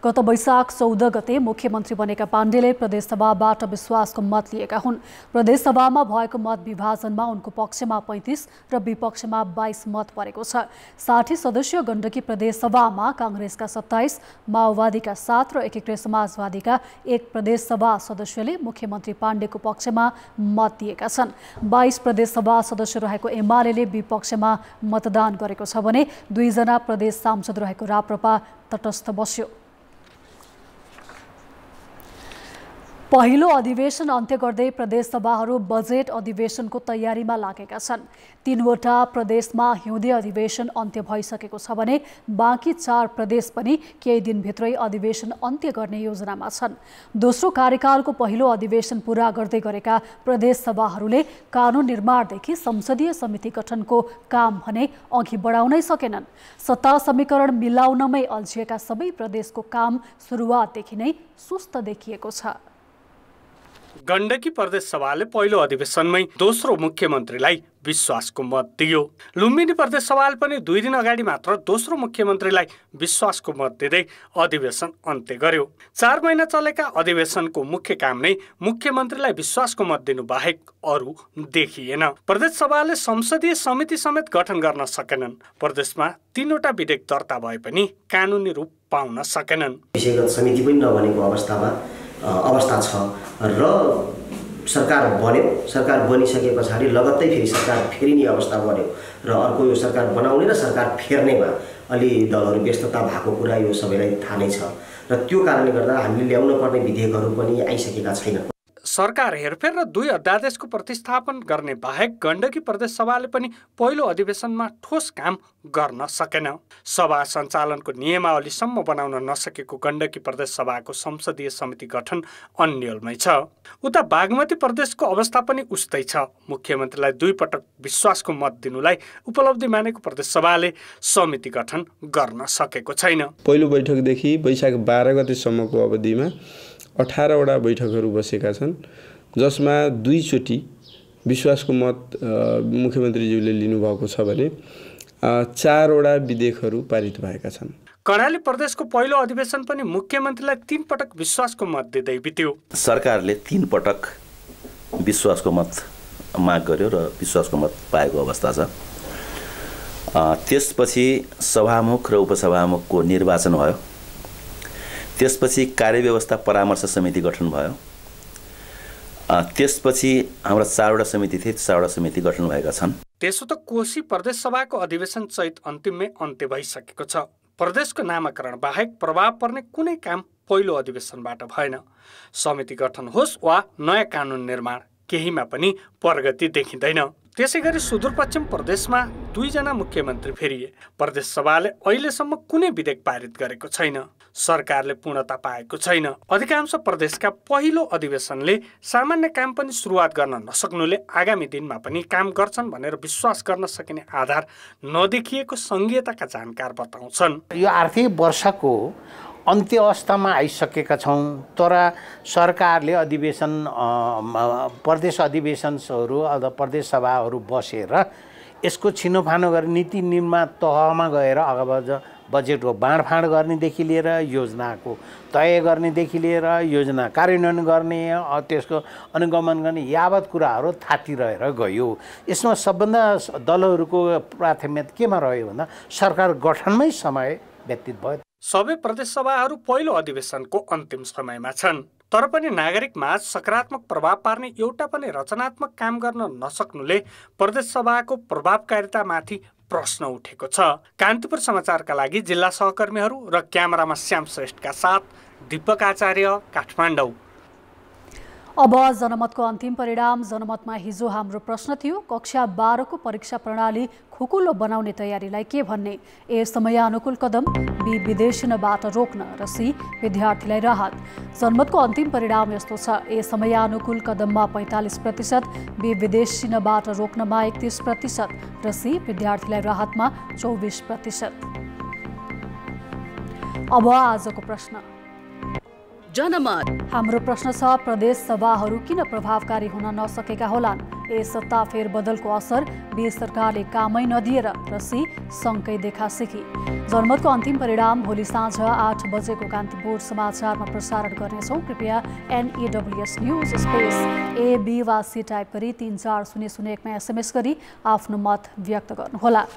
गत वैशाख 14 गते मुख्यमन्त्री बनेका पाण्डेले प्रदेशसभाबाट विश्वासको मत लिएका हुन्। प्रदेशसभामा भएको मत विभाजनमा उनको पक्षमा 35 र विपक्षमा 22 मत परेको छ। 60 सदस्यीय गण्डकी प्रदेशसभामा काङ्ग्रेसका 27, माओवादीका 7 र एकीकृत समाजवादीका 1 प्रदेशसभा सदस्यले मुख्यमन्त्री पाण्डेको पक्षमा मत दिएका छन्। 22 प्रदेशसभा सदस्य रहेको एमाले विपक्षमा मतदान गरेको छ भने 2 जना प्रदेश सांसद रहेको राप्रपा तटस्थ बस्यो। पहिलो अधिवेशन अन्त्य गर्दै प्रदेशसभाहरू बजेट अधिवेशनको तयारीमा लागेका छन्। 3वटा प्रदेशमा हिउँदे अधिवेशन अन्त्य भइसकेको छ भने बाँकी 4 प्रदेश पनि केही दिनभित्रै अधिवेशन अन्त्य गर्ने योजनामा छन्। दोस्रो कार्यकालको पहिलो अधिवेशन पूरा गर्दै गरेका प्रदेशसभाहरूले कानुन निर्माणदेखि संसदीय समिति गठनको काम भने अघि बढाउनै सकेनन्। सत्ता समीकरण मिलाउनमै अल्झिएका सबै प्रदेशको काम सुरुवातदेखि नै सुस्त देखिएको छ। गण्डकी प्रदेश सभाले पहिलो अधिवेशनमै दोस्रो मुख्यमन्त्रीलाई विश्वासको मत दियो। लुम्बिनी प्रदेश सभाले पनि 2 दिन अगाडि मात्र दोस्रो मुख्यमन्त्रीलाई विश्वासको मत दिँदै अधिवेशन अन्त्य गर्यो। 4 महिना चलेका अधिवेशनको मुख्य काम नै मुख्यमन्त्रीलाई विश्वासको मत दिनु बाहेक अरू देखिएन। प्रदेश सभाले संसदीय समिति समेत गठन गर्न सकेनन्। प्रदेशमा 3वटा विधेयक दर्ता भए पनि कानुनी रूप पाउन सकेनन्। विषयगत समिति पनि नबनेको अवस्था छ र सरकार बन्यो। सरकार बनिसके पछाडि लगत्तै फेरि सरकार फेरिने अवस्था बन्यो र अर्को यो सरकार बनाउने र सरकार फेर्नेमा अलि दलहरू व्यस्तता भएको कुरा यो सबैलाई थाहा नै छ र त्यो कारणले गर्दा हामीले ल्याउन पर्ने विधेयकहरू पनि आइसकेका छैनन्। सरकार हेरफेर र 2 अध्यादेशको प्रतिस्थापन गर्ने बाहेक गण्डकी प्रदेश सभाले पनि पहिलो अधिवेशनमा ठोस काम गर्न सकेन। सभा सञ्चालनको नियमावलीसम्म बनाउन नसकेको गण्डकी प्रदेश सभाको संसदीय समिति गठन अन्यलमै छ। उता बागमती प्रदेशको अवस्था पनि उस्तै छ। मुख्यमन्त्रीलाई 2 पटक विश्वासको मत दिनुलाई उपलब्धि मानेको प्रदेश सभाले समिति गठन गर्न सकेको छैन। पहिलो बैठकदेखि वैशाख 12 गतेसम्मको अवधिमा 18वटा बैठकहरू बसेका छन्, जसमा 2 चोटि विश्वासको मत मुख्यमन्त्रीज्यूले लिनुभएको छ भने 4वटा विधेयकहरू पारित भएका छन्। कर्णाली प्रदेशको पहिलो अधिवेशन पनि मुख्यमन्त्रीलाई 3 पटक विश्वासको मत दिँदै बित्यो। सरकारले 3 पटक विश्वासको मत माग गर्यो र विश्वासको मत पाएको अवस्था छ। त्यसपछि सभामुख र उपसभामुखको निर्वाचन भयो। त्यसपछि कार्यव्यवस्था परामर्श समिति गठन भयो। त्यसपछि हाम्रा 4वटा समिति थिए, 4वटा समिति गठन भएका छन्। त्यसो त कोशी प्रदेश सभाको अधिवेशन चैत अन्तिममै अन्त्य भइसकेको छ। प्रदेशको नामाकरण बाहेक प्रभाव पर्ने कुनै काम पहिलो अधिवेशनबाट भएन। समिति गठन होस् वा नयाँ कानुन निर्माण, केहीमा पनि प्रगति देखिँदैन। त्यसैगरी सुदूरपश्चिम प्रदेशमा 2 जना मुख्यमन्त्री फेरिए। प्रदेश सभाले अहिलेसम्म कुनै विधेयक पारित गरेको छैन। सरकारले पूर्णता पाएको छैन। अधिकांश प्रदेशका पहिलो अधिवेशनले सामान्य काम पनि सुरुवात गर्न नसक्नुले आगामी दिनमा पनि काम गर्छन् भनेर विश्वास गर्न सकिने आधार नदेखिएको संघीयताका जानकार बताउँछन्। यो आर्थिक वर्षको अन्त्य अवस्थामा आइसकेका छौँ, तर सरकारले अधिवेशन प्रदेश अधिवेशनहरू अथवा प्रदेश सभाहरू बसेर यसको छिनोफानो गर्ने नीति निर्माण तहमा गएर अब बजेटको बाँडफाँड गर्नेदेखि लिएर योजनाको तय गर्नेदेखि लिएर योजना कार्यान्वयन गर्ने त्यसको अनुगमन गर्ने यावत कुराहरू थातिरहेर गयो। यसमा सबभन्दा दलहरूको प्राथमिकता केमा रह्यो भन्दा सरकार गठनमै समय व्यतीत भयो। सबै प्रदेश सभाहरू पहिलो अधिवेशनको अन्तिम समयमा छन्, तर पनि नागरिकमा सकारात्मक प्रभाव पार्ने एउटा पनि रचनात्मक काम गर्न नसक्नुले प्रदेश सभाको प्रभावकारितामाथि प्रश्न उठेको छ। कान्तिपुर समाचारका लागि जिल्ला सहकर्मीहरू र क्यामेरामा श्याम श्रेष्ठका साथ दीपक आचार्य, काठमाडौँ। अब जनमतको अन्तिम परिणाम। जनमतमा हिजो हाम्रो प्रश्न थियो, कक्षा 12 को परीक्षा प्रणाली खुकुलो बनाउने तयारीलाई के भन्ने? ए समयानुकूल कदम, बी विदेशिनबाट रोक्न र सी विद्यार्थीलाई राहत। जनमतको अन्तिम परिणाम यस्तो छ, ए समयानुकूल कदममा 45%, बी विदेशिनबाट रोक्नमा 31% र सी विद्यार्थीलाई राहतमा 24%। अब आजको प्रश्न। जनमत। हाम्रो प्रश्न छ, प्रदेश सभाहरू किन प्रभावकारी हुन नसकेका होलान्? ए सत्ता फेरबदलको असर, बी सरकारले कामै नदिएर र सी सङ्कै देखासेखी। जनमतको अन्तिम परिणाम भोलि साँझ 8 बजेको कान्तिपुर समाचारमा प्रसारण गर्नेछौँ। कृपया NEWS news space A, B वा C टाइप गरी 34001मा SMS गरी आफ्नो मत व्यक्त गर्नुहोला।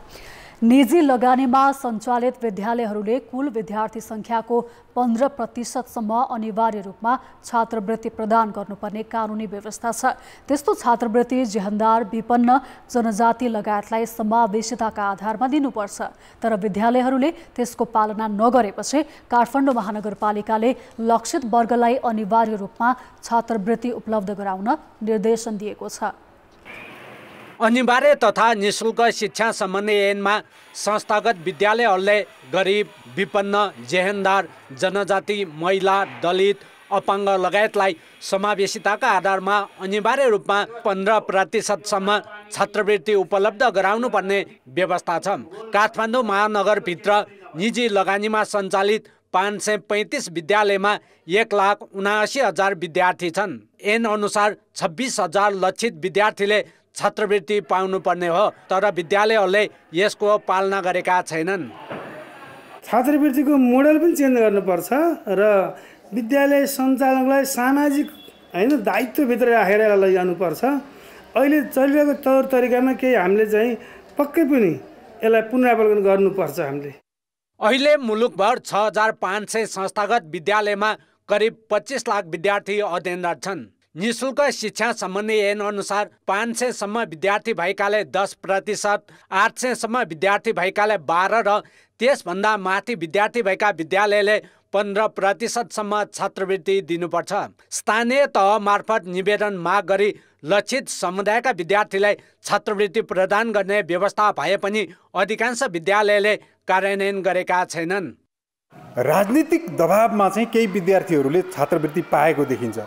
निजी लगानीमा सञ्चालित विद्यालयहरूले कुल विद्यार्थी सङ्ख्याको 15% अनिवार्य रूपमा छात्रवृत्ति प्रदान गर्नुपर्ने कानुनी व्यवस्था छ। त्यस्तो छात्रवृत्ति जेहेन्दार, विपन्न, जनजाति लगायतलाई समावेशिताका आधारमा दिनुपर्छ। तर विद्यालयहरूले त्यसको पालना नगरेपछि काठमाडौँ महानगरपालिकाले लक्षित वर्गलाई अनिवार्य रूपमा छात्रवृत्ति उपलब्ध गराउन निर्देशन दिएको छ। अनिवार्य तथा निःशुल्क शिक्षा सम्बन्धी ऐनमा संस्थागत विद्यालयहरूले गरिब, विपन्न, जेहेन्दार, जनजाति, महिला, दलित, अपाङ्ग लगायतलाई समावेशिताका आधारमा अनिवार्य रूपमा 15% छात्रवृत्ति उपलब्ध गराउनुपर्ने व्यवस्था छ। काठमाडौँ महानगरभित्र निजी लगानीमा सञ्चालित 535 विद्यालयमा 1,79,000 विद्यार्थी छन्। ऐन अनुसार 26,000 लक्षित विद्यार्थीले छात्रवृत्ति पाउनुपर्ने हो, तर विद्यालयहरूले यसको पालना गरेका छैनन्। छात्रवृत्तिको मोडल पनि चेन्ज गर्नुपर्छ र विद्यालय सञ्चालकलाई सामाजिक दायित्वभित्र राखेर लैजानुपर्छ। अहिले चलिरहेको तौर तरिकामा केही हामीले चाहिँ पक्कै पनि यसलाई पुनरावलोकन गर्नुपर्छ। हामीले अहिले मुलुकभर 6,500 संस्थागत विद्यालयमा करिब 25 लाख विद्यार्थी अध्ययनरत छन्। निःशुल्क शिक्षा सम्बन्धी ऐन अनुसार 500सम्म विद्यार्थी भएकाले 10%, 800सम्म विद्यार्थी भएकाले 12% र त्यसभन्दा माथि विद्यार्थी भएका विद्यालयले 15%सम्म छात्रवृत्ति दिनुपर्छ। स्थानीय तह मार्फत निवेदन माग गरी लक्षित समुदायका विद्यार्थीलाई छात्रवृत्ति प्रदान गर्ने व्यवस्था भए पनि अधिकांश विद्यालयले कार्यान्वयन गरेका छैनन्। राजनीतिक दबावमा चाहिँ केही विद्यार्थीहरूले छात्रवृत्ति पाएको देखिन्छ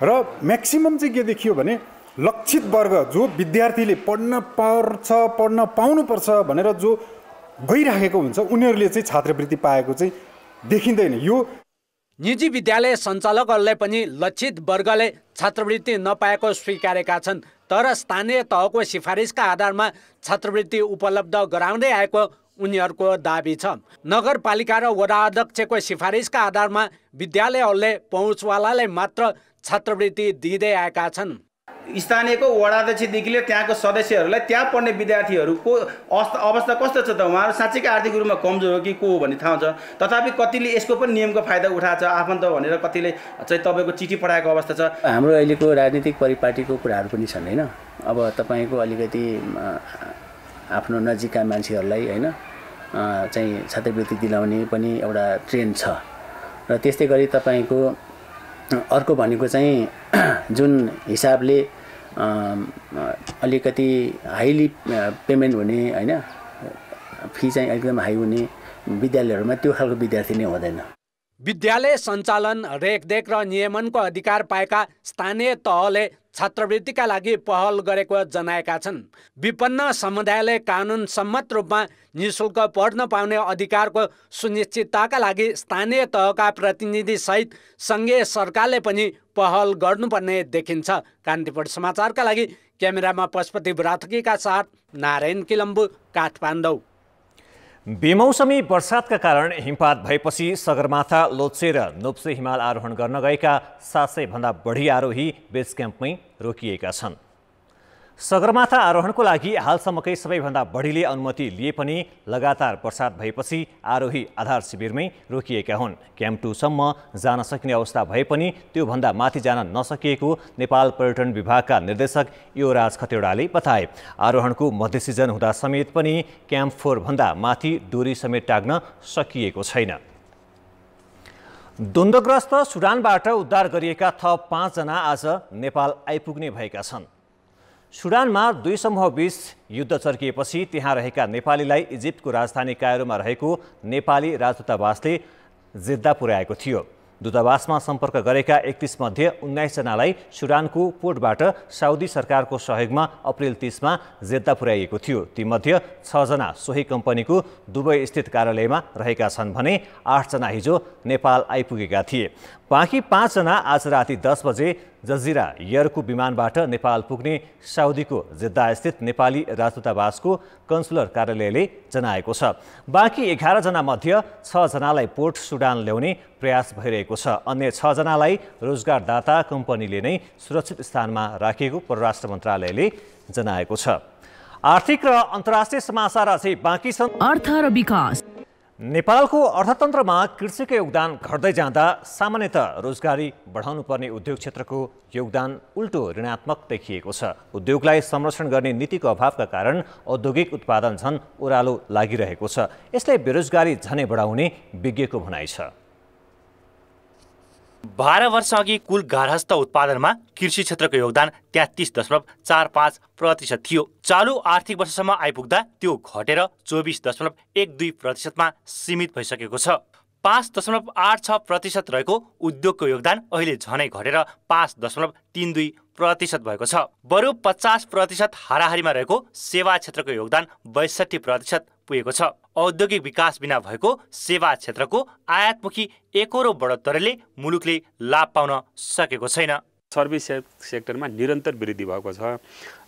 र म्याक्सिमम चाहिँ के देखियो भने लक्षित वर्ग जो विद्यार्थीले पढ्न पाउनुपर्छ भनेर जो गइराखेको हुन्छ उनीहरूले चाहिँ छात्रवृत्ति पाएको चाहिँ देखिँदैन। यो निजी विद्यालय सञ्चालकहरूले पनि लक्षित वर्गले छात्रवृत्ति नपाएको स्वीकारेका छन्, तर स्थानीय तहको सिफारिसका आधारमा छात्रवृत्ति उपलब्ध गराउँदै आएको उनीहरूको दाबी छ। नगरपालिका र वडा अध्यक्षको सिफारिसका आधारमा विद्यालयहरूले पहुँचवालालाई मात्र छात्रवृत्ति दिँदै आएका छन्। स्थानीयको वडाध्यक्षदेखि लिएर त्यहाँको सदस्यहरूलाई त्यहाँ पढ्ने विद्यार्थीहरूको अवस्था कस्तो छ त? उहाँहरू साँच्चैकै आर्थिक रूपमा कमजोर हो कि को हो भन्ने थाहा हुन्छ। तथापि कतिले यसको पनि नियमको फाइदा उठाएको छ, आफन्त भनेर कतिले चाहिँ तपाईँको चिठी पठाएको अवस्था छ। हाम्रो अहिलेको राजनीतिक परिपाटीको कुराहरू पनि छन् होइन। अब तपाईँको अलिकति आफ्नो नजिकका मान्छेहरूलाई होइन चाहिँ छात्रवृत्ति दिलाउने पनि एउटा ट्रेन्ड छ र त्यस्तै गरी तपाईँको अर्को भनेको चाहिँ जुन हिसाबले अलिकति हाइली पेमेन्ट हुने होइन फी चाहिँ एकदम हाई हुने विद्यालयहरूमा त्यो खालको विद्यार्थी नै हुँदैन। विद्यालय सञ्चालन, रेखदेख र नियमनको अधिकार पाएका स्थानीय तहले छात्रवृत्तिका लागि पहल गरेको जनाएका छन्। विपन्न समुदायले कानुन सम्मत रूपमा निःशुल्क पढ्न पाउने अधिकारको सुनिश्चितताका लागि स्थानीय तहका प्रतिनिधि सहित सङ्घीय सरकारले पनि पहल गर्नुपर्ने देखिन्छ। कान्तिपुर समाचारका लागि क्यामेरामा पशुपति बुढाथोकीका साथ नारायण किलम्बु, काठमाडौँ। बेमौसमी वर्षातका कारण हिमपात भएपछि सगरमाथा, लोत्से र नोप्से हिमाल आरोहण गर्न गएका 700 भन्दा बढी आरोही बेस क्याम्पमै रोकिएका छन्। सगरमाथा आरोहणको लागि हालसम्मकै सबैभन्दा बढीले अनुमति लिए पनि लगातार वर्षात भएपछि आरोही आधार शिविरमै रोकिएका हुन्। क्याम्प 2 सम्म जान सकिने अवस्था भए पनि त्योभन्दा माथि जान नसकिएको नेपाल पर्यटन विभागका निर्देशक युवराज खतिवडाले बताए। आरोहणको मध्य सिजन हुँदा समेत पनि क्याम्प 4 भन्दा माथि डोरी समेत टाग्न सकिएको छैन। द्वन्द्वग्रस्त सुडानबाट उद्धार गरिएका थप 5 जना आज नेपाल आइपुग्ने भएका छन्। सुडानमा 2 समूहबीच युद्ध चर्किएपछि त्यहाँ रहेका नेपालीलाई इजिप्टको राजधानी कायरोमा रहेको नेपाली राजदूतावासले जेद्दा पुर्याएको थियो। दूतावासमा सम्पर्क गरेका 31 मध्ये 19 जनालाई सुडानको पोर्टबाट साउदी सरकारको सहयोगमा अप्रिल 30 मा जेद्दा पुर्याइएको थियो। तीमध्ये 6 जना सोही कम्पनीको दुबई स्थित कार्यालयमा रहेका छन् भने 8 जना हिजो नेपाल आइपुगेका थिए। बाँकी 5 जना आज राति 10 बजे जजिरा एयरको विमानबाट नेपाल पुग्ने साउदीको जेद्दा स्थित नेपाली राजदूतावासको कन्सुलर कार्यालयले जनाएको छ। बाँकी 11 जना मध्ये 6 जनालाई पोर्ट सुडान ल्याउने प्रयास भइरहेको छ। अन्य 6 जनालाई रोजगारदाता कम्पनीले नै सुरक्षित स्थानमा राखेको परराष्ट्र मन्त्रालयले जनाएको छ। आर्थिक र अन्तर्राष्ट्रिय समाचार अझै बाँकी छन्। अर्थ र विकास। नेपालको अर्थतन्त्रमा कृषिको योगदान घट्दै जाँदा सामान्यतः रोजगारी बढाउनु पर्ने उद्योग क्षेत्रको योगदान उल्टो ऋणात्मक देखिएको छ। उद्योगलाई संरक्षण गर्ने नीतिको अभावका कारण औद्योगिक उत्पादन झन ओह्रालो लागिरहेको छ। यसले बेरोजगारी झनै बढाउने विज्ञको भनाइ छ। 12 वर्ष अघि कुल गार्हस्थ उत्पादनमा कृषि क्षेत्रको योगदान 33.45% थियो। चालु आर्थिक वर्षसम्म आइपुग्दा त्यो घटेर 24.12% सीमित भइसकेको छ। 5.86% रहेको उद्योगको योगदान अहिले झनै घटेर 5.32% भएको छ। बरु 50% हाराहारीमा रहेको सेवा क्षेत्रको योगदान 62% पुगेको छ। औद्योगिक विकास बिना भएको सेवा क्षेत्रको आयातमुखी एकरो बढोत्तरीले मुलुकले लाभ पाउन सकेको छैन। सर्भिस सेक्टरमा निरन्तर वृद्धि भएको छ।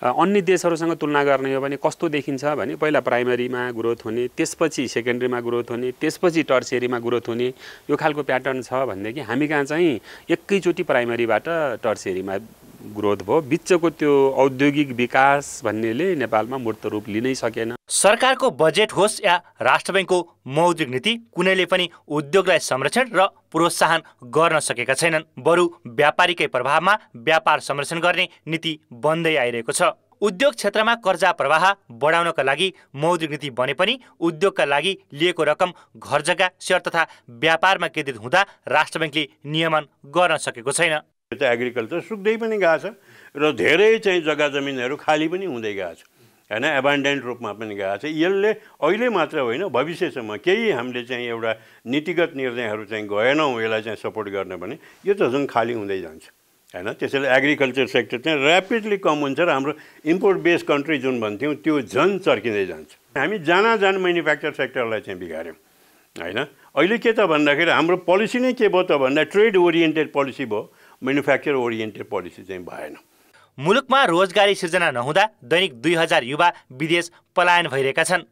अन्य देशहरूसँग तुलना गर्ने हो भने कस्तो देखिन्छ भने पहिला प्राइमरीमा ग्रोथ हुने, त्यसपछि सेकेन्डरीमा ग्रोथ हुने, त्यसपछि टर्सियरीमा ग्रोथ हुने यो खालको प्याटर्न छ भनेदेखि हामी कहाँ चाहिँ एकैचोटि प्राइमरीबाट टर्सियरीमा ग्रोथ भयो। बिचको त्यो औद्योगिक विकास भन्नेले नेपालमा मूर्त रूप लिनै सकेन। सरकारको बजेट होस् या राष्ट्र बैंकको मौद्रिक नीति कुनैले पनि उद्योगलाई संरक्षण र प्रोत्साहन गर्न सकेका छैनन्। बरु व्यापारीकै प्रभावमा व्यापार संरक्षण गर्ने नीति बन्दै आइरहेको छ। उद्योग क्षेत्रमा कर्जा प्रवाह बढाउनका लागि मौद्रिक नीति बने पनि उद्योगका लागि लिएको रकम घरजग्गा, सेयर तथा व्यापारमा केन्द्रित हुँदा राष्ट्र बैंकले नियमन गर्न सकेको छैन। एग्रिकल्चर सुक्दै पनि गएको छ र धेरै चाहिँ जग्गा जमिनहरू खाली पनि हुँदै गएको छ हैन, एबान्डेन्ट रूपमा पनि गएको छ। यसले अहिले मात्र होइन भविष्यसम्म केही हामीले चाहिँ एउटा नीतिगत निर्णयहरू चाहिँ गएनौँ यसलाई चाहिँ सपोर्ट गर्न भने यो त झन् खाली हुँदै जान्छ हैन। त्यसैले एग्रिकल्चर सेक्टर चाहिँ ऱ्यापिडली कम हुन्छ र हाम्रो इम्पोर्ट बेस्ड कन्ट्री जुन भन्थ्यौँ त्यो झन् चर्किँदै जान्छ। हामी जान म्यानुफ्याक्चर सेक्टरलाई चाहिँ बिगाऱ्यौँ हैन। अहिले के त भन्दाखेरि हाम्रो पोलिसी नै के भयो त भन्दा ट्रेड ओरिएन्टेड पोलिसी भयो, म्यानुफ्याक्चर ओरिएन्टेड पोलिसी चाहिँ भएन। मुलुकमा रोजगारी सिर्जना नहुँदा दैनिक 2000 युवा विदेश पलायन भइरहेका छन्।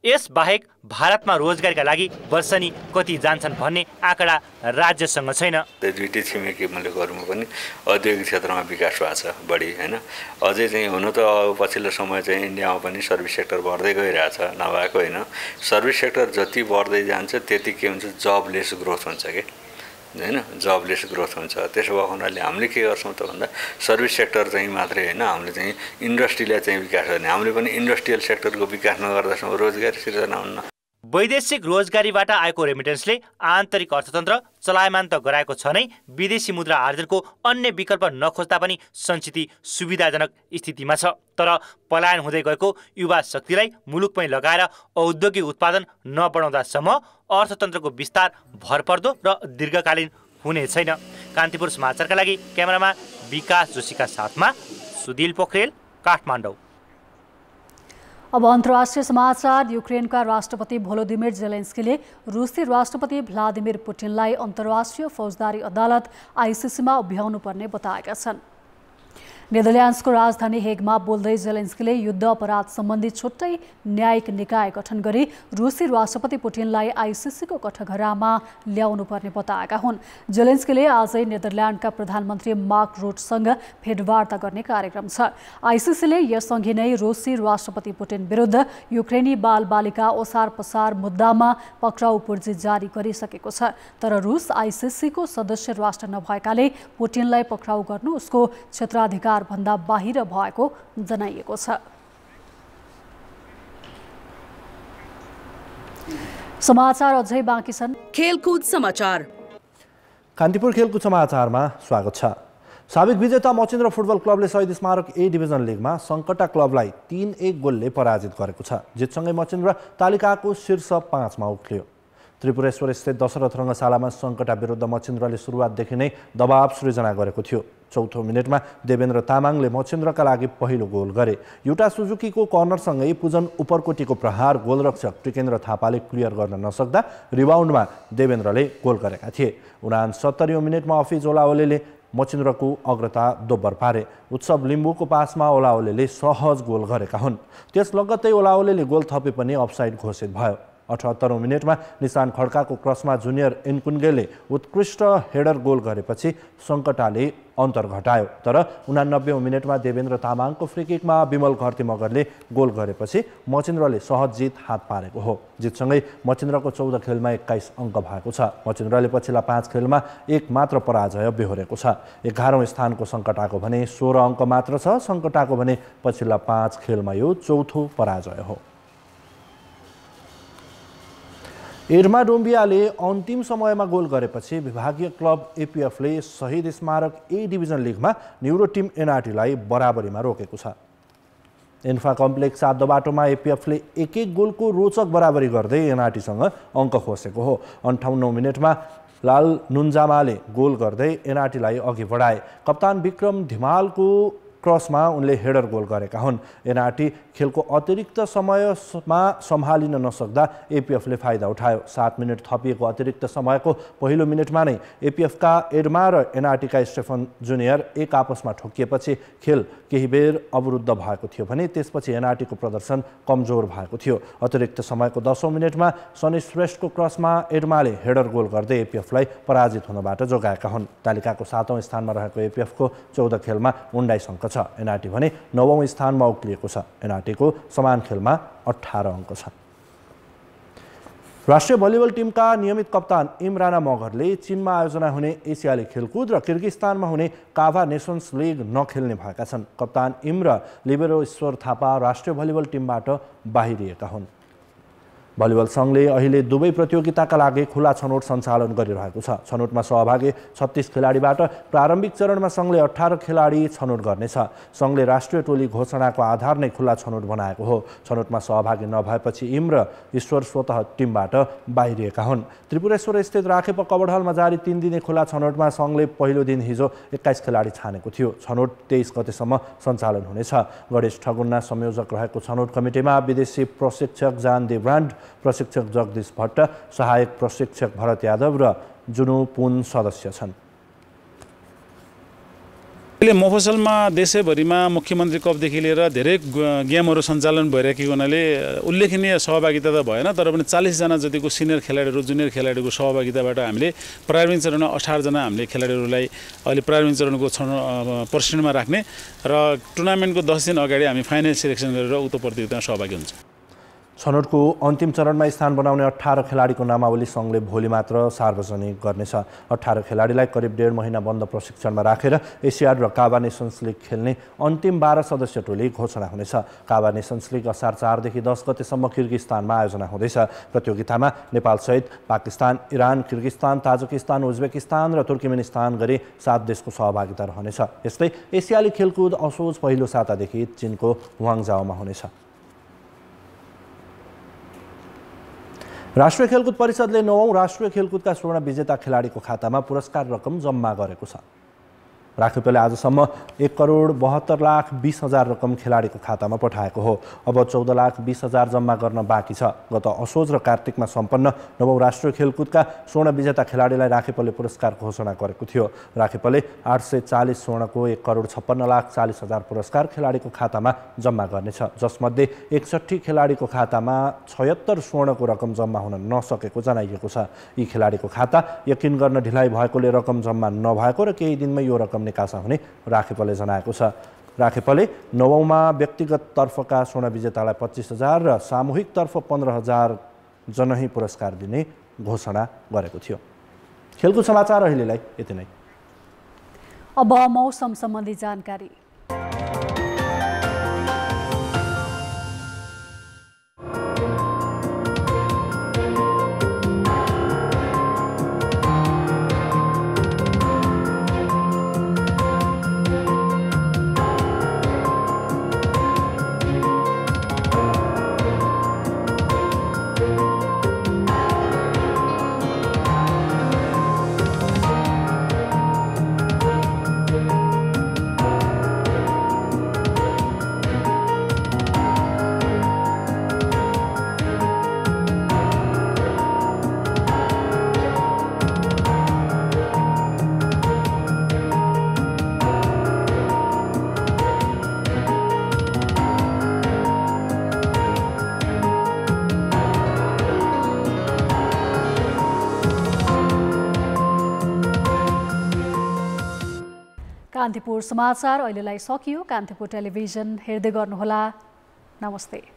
यसबाहेक भारतमा रोजगारीका लागि वर्षनी कति जान्छन् भन्ने आँकडा राज्यसँग छैन। दुईटै छिमेकी मुलुकहरूमा पनि औद्योगिक क्षेत्रमा विकास भएको छ बढी हैन। अझै चाहिँ हुन त पछिल्लो समय चाहिँ इन्डियामा पनि सर्भिस सेक्टर बढ्दै गइरहेछ, नभएको होइन। सर्भिस सेक्टर जति बढ्दै जान्छ त्यति के हुन्छ, जबलेस ग्रोथ हुन्छ के हैन, जबलेस ग्रोथ हुन्छ। त्यसो भएको हुनाले हामीले के गर्छौँ त भन्दा सर्भिस सेक्टर चाहिँ मात्रै होइन, हामीले चाहिँ इन्डस्ट्रीलाई चाहिँ विकास गर्ने, हामीले पनि इन्डस्ट्रियल सेक्टरको विकास नगर्दासम्म रोजगारी सिर्जना हुन्न। वैदेशिक रोजगारीबाट आएको रेमिटेन्सले आन्तरिक अर्थतन्त्र चलायमान त गराएको छ नै, विदेशी मुद्रा आर्जनको अन्य विकल्प नखोज्दा पनि सञ्चित सुविधाजनक स्थितिमा छ। तर पलायन हुँदै गएको युवा शक्तिलाई मुलुकमै लगाएर औद्योगिक उत्पादन नबढाउँदासम्म अर्थतन्त्रको विस्तार भरपर्दो र दीर्घकालीन हुने छैन। कान्तिपुर समाचारका लागि क्यामेरामा विकास जोशीका साथमा सुदिल पोखरेल, काठमाडौँ। अब अन्तर्राष्ट्रिय समाचार। युक्रेनका राष्ट्रपति भोलोदिमिर जेलेन्स्कीले रुसी राष्ट्रपति भ्लादिमिर पुटिनलाई अन्तर्राष्ट्रिय फौजदारी अदालत आइसिसीमा उभ्याउनु पर्ने बताएका छन्। नेदरल्यान्ड्सको राजधानी हेगमा बोल्दै जेलेन्स्कीले युद्ध अपराध सम्बन्धी छुट्टै न्यायिक निकाय गठन गरी रुसी राष्ट्रपति पुटिनलाई आइसिसीको कठघरामा ल्याउनु पर्ने बताएका हुन्। जेलेन्स्कीले आजै नेदरल्यान्डका प्रधानमन्त्री मार्क रुटसँग भेटवार्ता गर्ने कार्यक्रम छ। आइसिसीले यसअघि नै रुसी राष्ट्रपति पुटिन विरुद्ध युक्रेनी बालबालिका ओसार पसार मुद्दामा पक्राउ पुर्जी जारी गरिसकेको छ। तर रुस आइसिसीको सदस्य राष्ट्र नभएकाले पुटिनलाई पक्राउ गर्नु उसको क्षेत्राधिकार भन्दा बाहिर भएको जनाइएको छ। समाचार अझै बाँकी छन्। खेलकुद समाचार। कान्तिपुर खेलकुद समाचारमा स्वागत छ। साबिक विजेता मचिन्द्र फुटबल क्लबले शहीद स्मारक ए डिभिजन लिगमा सङ्कटा क्लबलाई 3-1 गोलले पराजित गरेको छ। जितसँगै मचिन्द्र तालिकाको शीर्ष 5 मा उक्लियो। त्रिपुरेश्वर स्थित दशरथ रङ्गशालामा सङ्कटा विरुद्ध मचिन्द्रले सुरुवातदेखि नै दबाव सृजना गरेको थियो। चौथो मिनेटमा देवेन्द्र तामाङले मचिन्द्रका लागि पहिलो गोल गरे। युटा सुजुकीको कर्नरसँगै पुजन उपरकोटीको प्रहार गोलरक्षक टिकेन्द्र थापाले क्लियर गर्न नसक्दा रिबाउन्डमा देवेन्द्रले गोल गरेका थिए। 69औं मिनेटमा अफिज ओलाओलेले मचिन्द्रको अग्रता दोब्बर पारे। उत्सव लिम्बूको पासमा ओलाओलेले सहज गोल गरेका हुन्। त्यस लगत्तै ओलाओलेले गोल थपे पनि अफसाइड घोषित भयो। 78औं मिनेटमा निशान खड्काको क्रसमा जुनियर एन्कुन्गेले उत्कृष्ट हेडर गोल गरेपछि सङ्कटाले अन्तर घटायो। तर 89औं मिनेटमा देवेन्द्र तामाङको फ्रीकिकमा विमल घरती मगरले गोल गरेपछि मचिन्द्रले सहज जित हात पारेको हो। जितसँगै मचिन्द्रको 14 खेलमा 21 अङ्क भएको छ। मचिन्द्रले पछिल्ला 5 खेलमा एक मात्र पराजय बेहोरेको छ। 11औं स्थानको सङ्कटाको भने 16 अङ्क मात्र छ। सङ्कटाको भने पछिल्ला 5 खेलमा यो चौथो पराजय हो। एरमा डोम्बियाले अन्तिम समयमा गोल गरेपछि विभागीय क्लब एपिएफले शहीद स्मारक ए डिभिजन लिगमा न्युरो टिम एनआरटीलाई बराबरीमा रोकेको छ। इन्फा कम्प्लेक्स 7 बाटोमा एपिएफले 1-1 गोलको रोचक बराबरी गर्दै एनआरटीसँग अङ्क खोसेको हो। 58औं मिनेटमा लाल नुन्जामाले गोल गर्दै एनआरटीलाई अघि बढाए। कप्तान विक्रम धिमालको क्रसमा उनले हेडर गोल गरेका हुन्। एनआरटी खेलको अतिरिक्त समयमा सम्हालिन नसक्दा एपिएफले फाइदा उठायो। 7 मिनेट थपिएको अतिरिक्त समयको पहिलो मिनेटमा नै एपिएफका एडमा र एनआरटीका स्टेफन जुनियर एक आपसमा ठोकिएपछि खेल केही बेर अवरुद्ध भएको थियो भने त्यसपछि एनआरटीको प्रदर्शन कमजोर भएको थियो। अतिरिक्त समयको 10औं मिनेटमा सनी श्रेष्ठको क्रसमा एडमाले हेडर गोल गर्दै एपिएफलाई पराजित हुनबाट जोगाएका हुन्। तालिकाको 7औं स्थानमा रहेको एपिएफको 14 खेलमा 19 अङ्क छ। एनआरटी भने 9औं स्थानमा उक्लिएको छ। एनआरटीको समान खेलमा 18 अङ्क छ। राष्ट्रिय भलिबल टिमका नियमित कप्तान इमराना मगरले चीनमा आयोजना हुने एसियाली खेलकुद र किर्गिस्तानमा हुने काभा नेसन्स लिग नखेल्ने भएका छन्। कप्तान इम र लिबेरो ईश्वर थापा राष्ट्रिय भलिबल टिमबाट बाहिरिएका हुन्। भलिबल सङ्घले अहिले दुवै प्रतियोगिताका लागि खुला छनौट सञ्चालन गरिरहेको छ। छनौटमा सहभागी 36 खेलाडीबाट प्रारम्भिक चरणमा सङ्घले 18 खेलाडी छनौट गर्नेछ। सङ्घले राष्ट्रिय टोली घोषणाको आधार नै खुला छनौट बनाएको हो। छनौटमा सहभागी नभएपछि इम र ईश्वर स्वतः टिमबाट बाहिरिएका हुन्। त्रिपुरेश्वर स्थित राखेप कबडहलमा जारी 3 दिने खुला छनौटमा सङ्घले पहिलो दिन हिजो 21 खेलाडी छानेको थियो। छनौट 23 गतेसम्म सञ्चालन हुनेछ। गणेश ठगुन्ना संयोजक रहेको छनौट कमिटीमा विदेशी प्रशिक्षक जान देब्रान्ड, प्रशिक्षक जगदीश भट्ट, सहायक प्रशिक्षक भरत यादव र जुनु पुन सदस्य छन्। अहिले मफसलमा देशैभरिमा मुख्यमन्त्री कपदेखि लिएर धेरै गेमहरू सञ्चालन भइरहेको हुनाले उल्लेखनीय सहभागिता त भएन, तर पनि 40 जना जतिको सिनियर खेलाडीहरू जुनियर खेलाडीको सहभागिताबाट हामीले प्रारम्भिक चरणमा 18 जना हामीले खेलाडीहरूलाई अहिले प्रारम्भिक चरणको पर्सेन्टमा राख्ने र टुर्नामेन्टको 10 दिन अगाडि हामी फाइनल सिलेक्सन गरेर उक्त प्रतियोगितामा सहभागी हुन्छ। छनौटको अन्तिम चरणमा स्थान बनाउने 18 खेलाडीको नामावली सङ्घले भोलि मात्र सार्वजनिक गर्नेछ। 18 खेलाडीलाई करिब 1.5 महिना बन्द प्रशिक्षणमा राखेर एसियाड र काबा नेसन्स लिग खेल्ने अन्तिम 12 सदस्य टोली घोषणा हुनेछ। काबा नेसन्स लिग असार 4 देखि 10 गतेसम्म किर्गिस्तानमा आयोजना हुँदैछ। प्रतियोगितामा नेपालसहित Pakistan, Iran, Kyrgyzstan, Tajikistan, Uzbekistan र तुर्कमेनिस्तान गरी 7 देशको सहभागिता रहनेछ। यस्तै एसियाली खेलकुद असोज पहिलो सातादेखि चीनको ह्वाङजाओमा हुनेछ। राष्ट्रिय खेलकुद परिषदले 9औं राष्ट्रिय खेलकुदका स्वर्ण विजेता खेलाडीको खातामा पुरस्कार रकम जम्मा गरेको छ। राखेपले आजसम्म 1,72,20,000 रकम खेलाडीको खातामा पठाएको हो। अब 14,20,000 जम्मा गर्न बाँकी छ। गत असोज र कार्तिकमा सम्पन्न 9औं राष्ट्रिय खेलकुदका स्वर्ण विजेता खेलाडीलाई राखेपले पुरस्कार घोषणा गरेको थियो। राखेपले 840 स्वर्णको 1,56,40,000 पुरस्कार खेलाडीको खातामा जम्मा गर्नेछ, जसमध्ये 61 खेलाडीको खातामा 76 स्वर्णको रकम जम्मा हुन नसकेको जनाइएको छ। यी खेलाडीको खाता यकिन गर्न ढिलाइ भएकोले रकम जम्मा नभएको र केही दिनमा यो रकम निकासा हुने राखेपले जनाएको छ। राखेपले 9औंमा व्यक्तिगत तर्फका स्वर्ण विजेतालाई 25,000 र सामूहिक तर्फ 15,000 जनही पुरस्कार दिने घोषणा गरेको थियो। खेलकुद समाचार अहिलेलाई यति नै। अब मौसम सम्बन्धी जानकारी। कान्तिपुर समाचार अहिलेलाई सकियो। कान्तिपुर टेलिभिजन हेर्दै गर्नुहोला। नमस्ते।